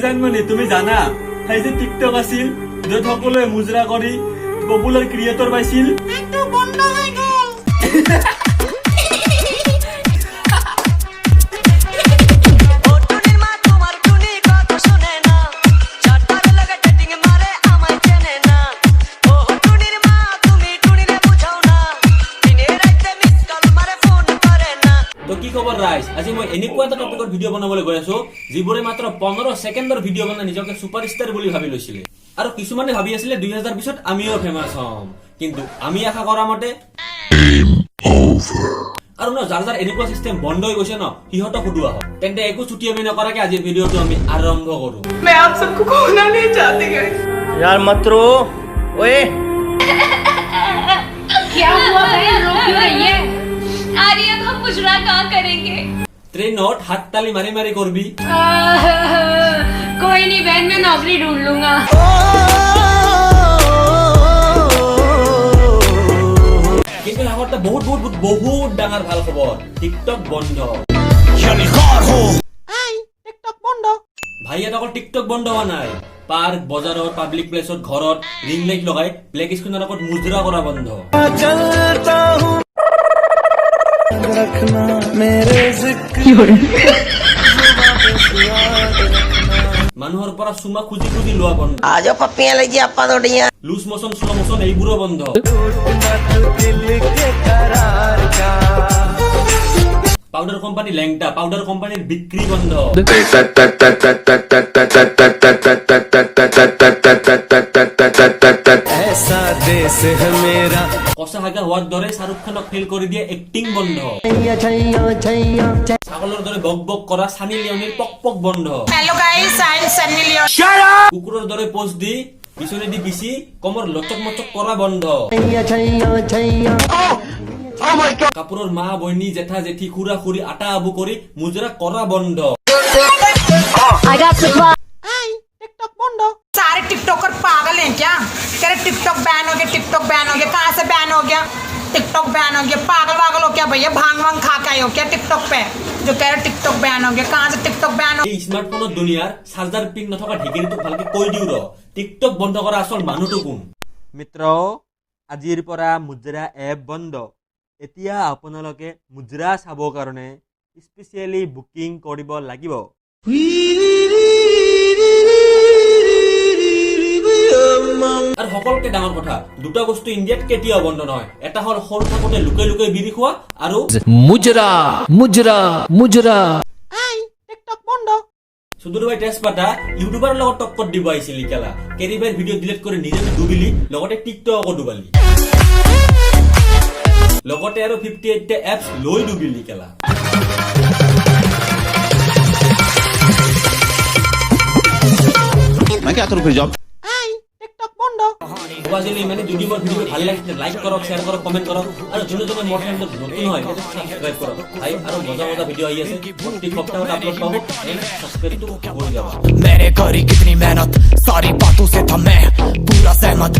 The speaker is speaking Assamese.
জানমনি তুমি জানা সেই যে টিকটক আছিল য'ত সকলোৱে মুজৰা কৰি পপুলাৰ ক্ৰিয়েটৰ পাইছিল একটু বন্ধ হয়ে গেল তো কি খবৰ ৰাইজ আজি মই এনেকুৱা এটা টপিকৰ ভিডিঅ' বনাবলৈ গৈ আছো যিবোৰে মাত্ৰ 15 ছেকেণ্ডৰ ভিডিঅ' বনাই নিজকে ছুপাৰষ্টাৰ বুলি ভাবি লৈছিলে আৰু কিছুমানে ভাবি আছিলে 2020ত আমিও ফেমাস হ'ম কিন্তু আমি আশা কৰা মতে আৰু ন যাৰ যাৰ এনেকুৱা সিস্টেম বন্ধ হৈ গৈছে ন সিহঁতক সুধোৱা হয় তেন্তে একো ছুটি আমি নকৰাকে আজিৰ ভিডিঅ'টো আমি আৰম্ভ কৰো मैं आप सबको खोना नहीं चाहती गाइस यार मत रो ओए क्या हुआ बहन रो क्यों रही है अरे अब हम मुजरा कहाँ करेंगे ট্ৰেইনত হাত তালি মাৰি মাৰি কৰবি कोई नहीं बहन मैं नौकरी ढूंढ लूंगा কিন্তু আগতে বহুত বহুত বহুত বহুত ডাঙৰ ভাল খবৰ টিকটক বন্ধ টিকটক বন্ধ ভাই এটা অকল টিকটক বন্ধ হোৱা নাই পাৰ্ক বজাৰত পাব্লিক প্লেছত ঘৰত ৰিং লাইট লগাই ব্লেক স্ক্ৰিনৰ আগত মুজৰা কৰা বন্ধ মানুহৰ পৰা চুমা খুজি খুজি লোৱা বন্ধ आज पप्पियां लीजिए आपा थोड़ियां লুজ মোচন স্লো মোচন এইবোৰো বন্ধ পাউডাৰ কোম্পানী লেংটা পাউডাৰ কোম্পানীৰ বিক্ৰী বন্ধ ऐसा देश है मेरा কচা হাগা হোৱাৰ দৰে শাহৰুখ খানক ফেল কৰি দিয়ে এক্টিং বন্ধ ছাগলৰ দৰে বক বক কৰা সানি লিওনিৰ পক পক বন্ধ hello guys I am Sunny Leone কুকুৰৰ দৰে পোজ দি পিছনে দি বিচি কমৰ লচক মচক কৰা বন্ধ কাপোৰৰ মা বইনী জেঠা জেঠি খুৰা খুৰী আটা আবু কৰি মুজৰা কৰা বন্ধ टिकटॉक बंद सारे टिकटॉकर पागल हैं क्या कह रहे टिकटॉक बैन हो गया टिकटॉक बैन हो गया कहाँ से बैन हो गया टिकटॉक बैन हो गया पागल वागल हो क्या भैया भांग वांग खा के आए हो क्या टिकटॉक पे जो कह रहे टिकटॉक बैन हो गया कहाँ से टिकटॉक बैन हो এই স্মাৰ্টফোনৰ দুনিয়াৰ চাৰ্জাৰ পিন নথকা ঢেকিৰিটো ভালকে কৈ দিও ৰ টিকটক বন্ধ কৰা আসল মানুহটো কোন মিত্ৰ আজিৰ পৰা মুজৰা এপ বন্ধ এতিয়া আপোনালোকে মুজৰা চাবৰ কাৰণে স্পেচিয়েলি বুকিং কৰিব লাগিব আৰু সকলোকে ডাঙৰ কথা দুটা বস্তু ইণ্ডিয়াত কেতিয়াও বন্ধ নহয় এটা হল সৰু থাকোতে লুকাই লুকাই বিড়ি খোৱা আৰু मुजरा मुजरा मुजरा टिकटॉक बंद সুদূৰ ভাই তেজপাতা ইউটিউবাৰৰ লগত টক্কৰ দিব আহিছিল কেলা কেৰিবাৰ ভিডিঅ' ডিলিট কৰি নিজে ডুবিলি লগতে টিকটকো ডুবালি লগতে আৰু 58 টা এপছ লৈ ডুবিলি কেলা मैं क्या करूं फिर जॉब टिकटॉक बंद আজি মানে যদি মোৰ ভিডিঅ ভাল লাগিছে লাইক কৰক শ্বেয়াৰ কৰক কমেন্ট কৰক আৰু যোনে যোনে মোৰ চেনেলটো নতুন হয় সেইটো সাবস্ক্ৰাইব কৰক ভাই আৰু মজা মজা ভিডিঅ আহি আছে প্ৰতি সপ্তাহত আপলোড পাব সাবস্ক্ৰাইবটো কৰি যাবা मैंने करी कितनी मेहनत सारी बातों से था मैं पूरा सहमत